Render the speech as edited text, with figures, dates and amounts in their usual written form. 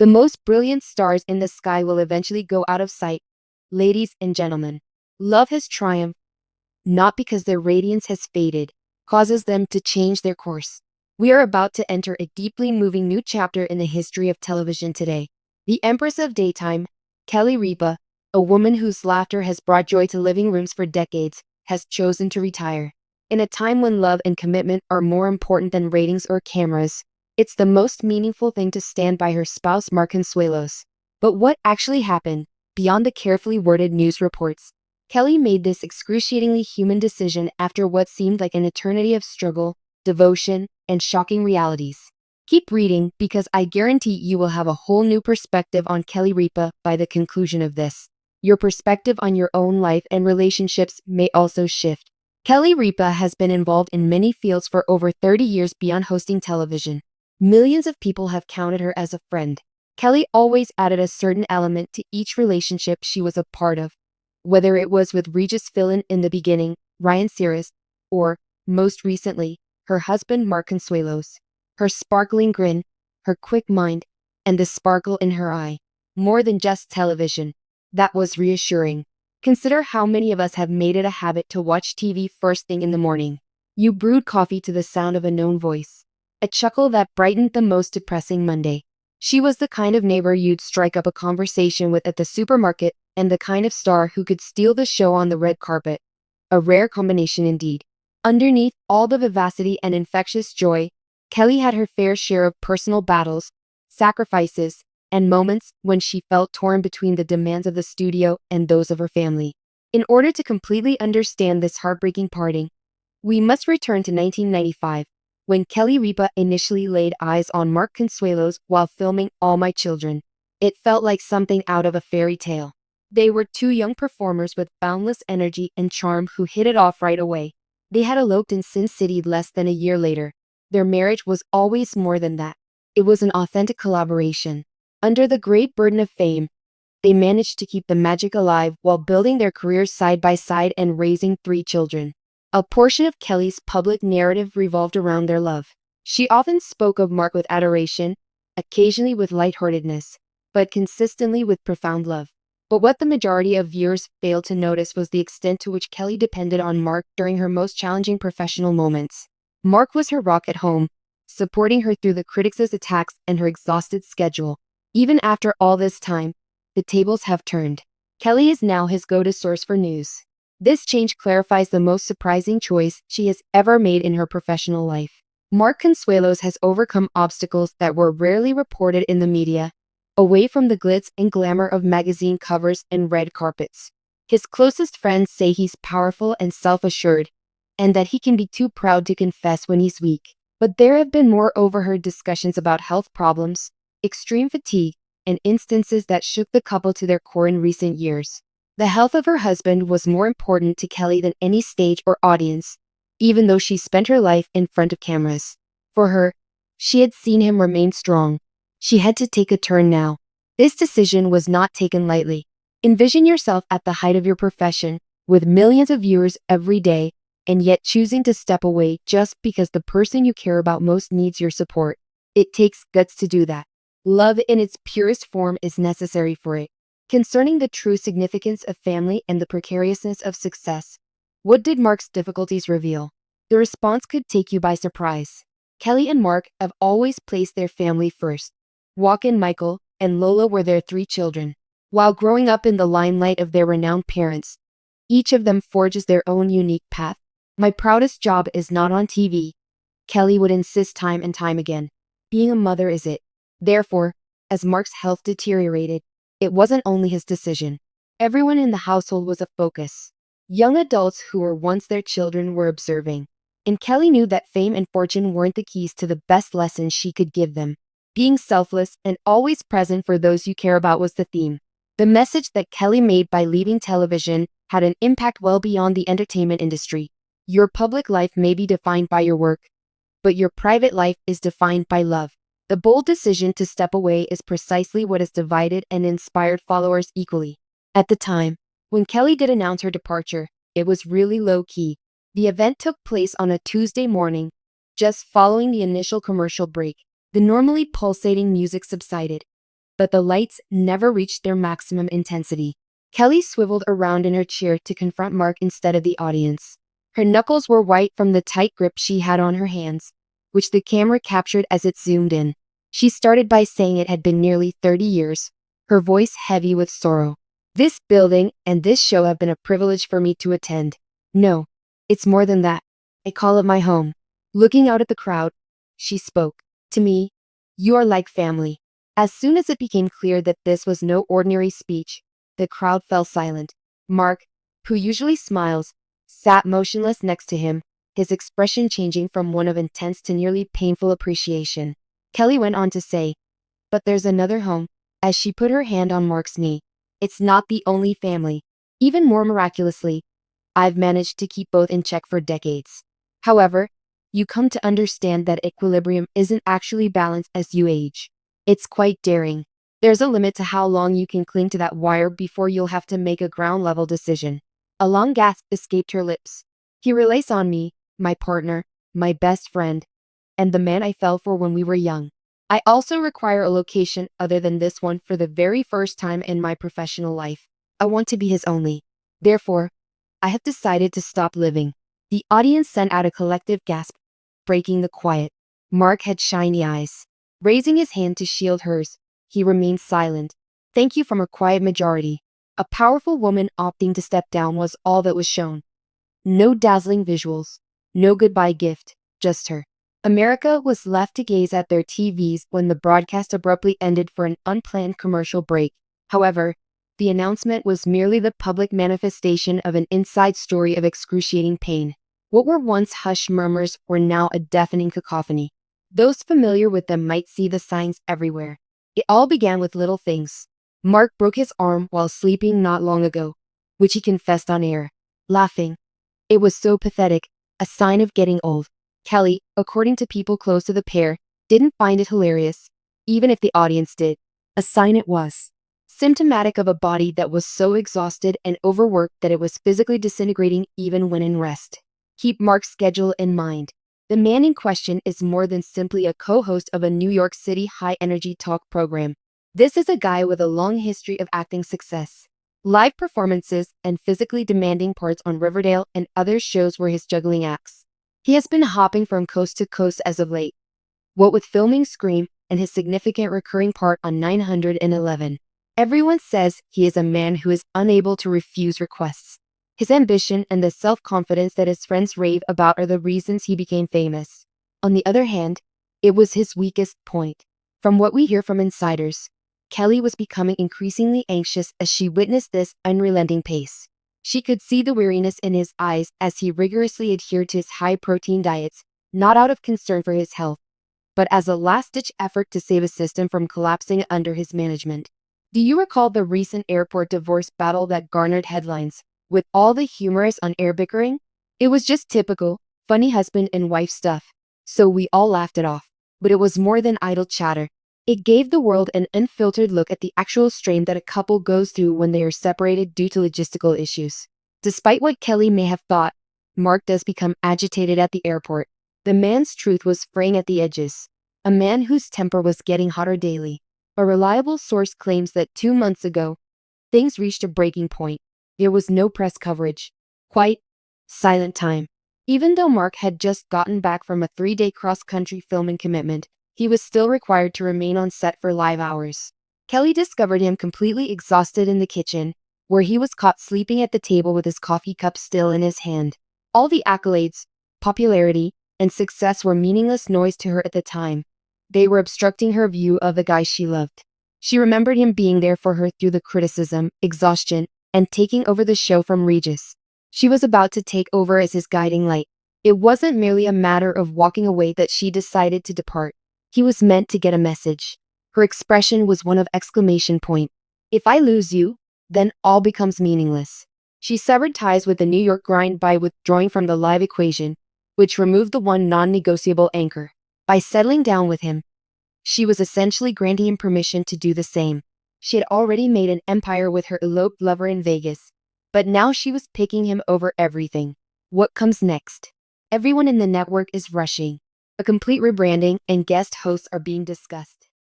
The most brilliant stars in the sky will eventually go out of sight. Ladies and gentlemen, love has triumphed, not because their radiance has faded, causes them to change their course. We are about to enter a deeply moving new chapter in the history of television today. The Empress of Daytime, Kelly Ripa, a woman whose laughter has brought joy to living rooms for decades, has chosen to retire. In a time when love and commitment are more important than ratings or cameras, it's the most meaningful thing to stand by her spouse Mark Consuelos. But what actually happened, beyond the carefully worded news reports? Kelly made this excruciatingly human decision after what seemed like an eternity of struggle, devotion, and shocking realities. Keep reading because I guarantee you will have a whole new perspective on Kelly Ripa by the conclusion of this. Your perspective on your own life and relationships may also shift. Kelly Ripa has been involved in many fields for over 30 years beyond hosting television. Millions of people have counted her as a friend. Kelly always added a certain element to each relationship she was a part of, whether it was with Regis Philbin in the beginning, Ryan Seacrest, or, most recently, her husband Mark Consuelos. Her sparkling grin, her quick mind, and the sparkle in her eye. More than just television. That was reassuring. Consider how many of us have made it a habit to watch TV first thing in the morning. You brewed coffee to the sound of a known voice. A chuckle that brightened the most depressing Monday. She was the kind of neighbor you'd strike up a conversation with at the supermarket, and the kind of star who could steal the show on the red carpet. A rare combination indeed. Underneath all the vivacity and infectious joy, Kelly had her fair share of personal battles, sacrifices, and moments when she felt torn between the demands of the studio and those of her family. In order to completely understand this heartbreaking parting, we must return to 1995, when Kelly Ripa initially laid eyes on Mark Consuelos while filming All My Children. It felt like something out of a fairy tale. They were two young performers with boundless energy and charm who hit it off right away. They had eloped in Sin City less than a year later. Their marriage was always more than that. It was an authentic collaboration. Under the great burden of fame, they managed to keep the magic alive while building their careers side by side and raising 3 children. A portion of Kelly's public narrative revolved around their love. She often spoke of Mark with adoration, occasionally with lightheartedness, but consistently with profound love. But what the majority of viewers failed to notice was the extent to which Kelly depended on Mark during her most challenging professional moments. Mark was her rock at home, supporting her through the critics' attacks and her exhausted schedule. Even after all this time, the tables have turned. Kelly is now his go-to source for news. This change clarifies the most surprising choice she has ever made in her professional life. Mark Consuelos has overcome obstacles that were rarely reported in the media, away from the glitz and glamour of magazine covers and red carpets. His closest friends say he's powerful and self-assured, and that he can be too proud to confess when he's weak. But there have been more overheard discussions about health problems, extreme fatigue, and instances that shook the couple to their core in recent years. The health of her husband was more important to Kelly than any stage or audience, even though she spent her life in front of cameras. For her, she had seen him remain strong. She had to take a turn now. This decision was not taken lightly. Envision yourself at the height of your profession, with millions of viewers every day, and yet choosing to step away just because the person you care about most needs your support. It takes guts to do that. Love in its purest form is necessary for it. Concerning the true significance of family and the precariousness of success, what did Mark's difficulties reveal? The response could take you by surprise. Kelly and Mark have always placed their family first. Joaquin, Michael, and Lola were their 3 children. While growing up in the limelight of their renowned parents, each of them forges their own unique path. My proudest job is not on TV, Kelly would insist time and time again. Being a mother is it. Therefore, as Mark's health deteriorated, it wasn't only his decision. Everyone in the household was a focus. Young adults who were once their children were observing. And Kelly knew that fame and fortune weren't the keys to the best lessons she could give them. Being selfless and always present for those you care about was the theme. The message that Kelly made by leaving television had an impact well beyond the entertainment industry. Your public life may be defined by your work, but your private life is defined by love. The bold decision to step away is precisely what has divided and inspired followers equally. At the time, when Kelly did announce her departure, it was really low-key. The event took place on a Tuesday morning, just following the initial commercial break. The normally pulsating music subsided. but the lights never reached their maximum intensity. Kelly swiveled around in her chair to confront Mark instead of the audience. Her knuckles were white from the tight grip she had on her hands, which the camera captured as it zoomed in. She started by saying it had been nearly 30 years, her voice heavy with sorrow. This building and this show have been a privilege for me to attend. No, it's more than that. I call it my home. Looking out at the crowd, she spoke. To me, you are like family. As soon as it became clear that this was no ordinary speech, the crowd fell silent. Mark, who usually smiles, sat motionless next to him, his expression changing from one of intense to nearly painful appreciation. Kelly went on to say, "But there's another home," as she put her hand on Mark's knee. "It's not the only family. Even more miraculously, I've managed to keep both in check for decades. However, you come to understand that equilibrium isn't actually balanced as you age. It's quite daring. There's a limit to how long you can cling to that wire before you'll have to make a ground-level decision." A long gasp escaped her lips. "He relies on me, my partner, my best friend, and the man I fell for when we were young. I also require a location other than this one for the very first time in my professional life. I want to be his only. Therefore, I have decided to stop living." The audience sent out a collective gasp, breaking the quiet. Mark had shiny eyes. Raising his hand to shield hers, he remained silent. Thank you from a quiet majority. A powerful woman opting to step down was all that was shown. No dazzling visuals, no goodbye gift, just her. America was left to gaze at their TVs when the broadcast abruptly ended for an unplanned commercial break. However, the announcement was merely the public manifestation of an inside story of excruciating pain. What were once hushed murmurs were now a deafening cacophony. Those familiar with them might see the signs everywhere. It all began with little things. Mark broke his arm while sleeping not long ago, which he confessed on air, laughing. It was so pathetic, a sign of getting old. Kelly, according to people close to the pair, didn't find it hilarious, even if the audience did. A sign it was. Symptomatic of a body that was so exhausted and overworked that it was physically disintegrating even when in rest. Keep Mark's schedule in mind. The man in question is more than simply a co-host of a New York City high-energy talk program. This is a guy with a long history of acting success. Live performances and physically demanding parts on Riverdale and other shows were his juggling acts. He has been hopping from coast to coast as of late, what with filming Scream and his significant recurring part on 911. Everyone says he is a man who is unable to refuse requests. His ambition and the self-confidence that his friends rave about are the reasons he became famous. On the other hand, it was his weakest point. From what we hear from insiders, Kelly was becoming increasingly anxious as she witnessed this unrelenting pace. She could see the weariness in his eyes as he rigorously adhered to his high-protein diets, not out of concern for his health, but as a last-ditch effort to save a system from collapsing under his management. Do you recall the recent airport divorce battle that garnered headlines, with all the humorous on-air bickering? It was just typical, funny husband and wife stuff, so we all laughed it off. But it was more than idle chatter. It gave the world an unfiltered look at the actual strain that a couple goes through when they are separated due to logistical issues. Despite what Kelly may have thought, Mark does become agitated at the airport. The man's truth was fraying at the edges. A man whose temper was getting hotter daily. A reliable source claims that 2 months ago, things reached a breaking point. There was no press coverage. Quite silent time. Even though Mark had just gotten back from a 3-day cross-country filming commitment, he was still required to remain on set for live hours. Kelly discovered him completely exhausted in the kitchen, where he was caught sleeping at the table with his coffee cup still in his hand. All the accolades, popularity, and success were meaningless noise to her at the time. They were obstructing her view of the guy she loved. She remembered him being there for her through the criticism, exhaustion, and taking over the show from Regis. She was about to take over as his guiding light. It wasn't merely a matter of walking away that she decided to depart. He was meant to get a message. Her expression was one of exclamation point. If I lose you, then all becomes meaningless. She severed ties with the New York grind by withdrawing from the live equation, which removed the one non-negotiable anchor. By settling down with him, she was essentially granting him permission to do the same. She had already made an empire with her eloped lover in Vegas, but now she was picking him over everything. What comes next? Everyone in the network is rushing. A complete rebranding and guest hosts are being discussed.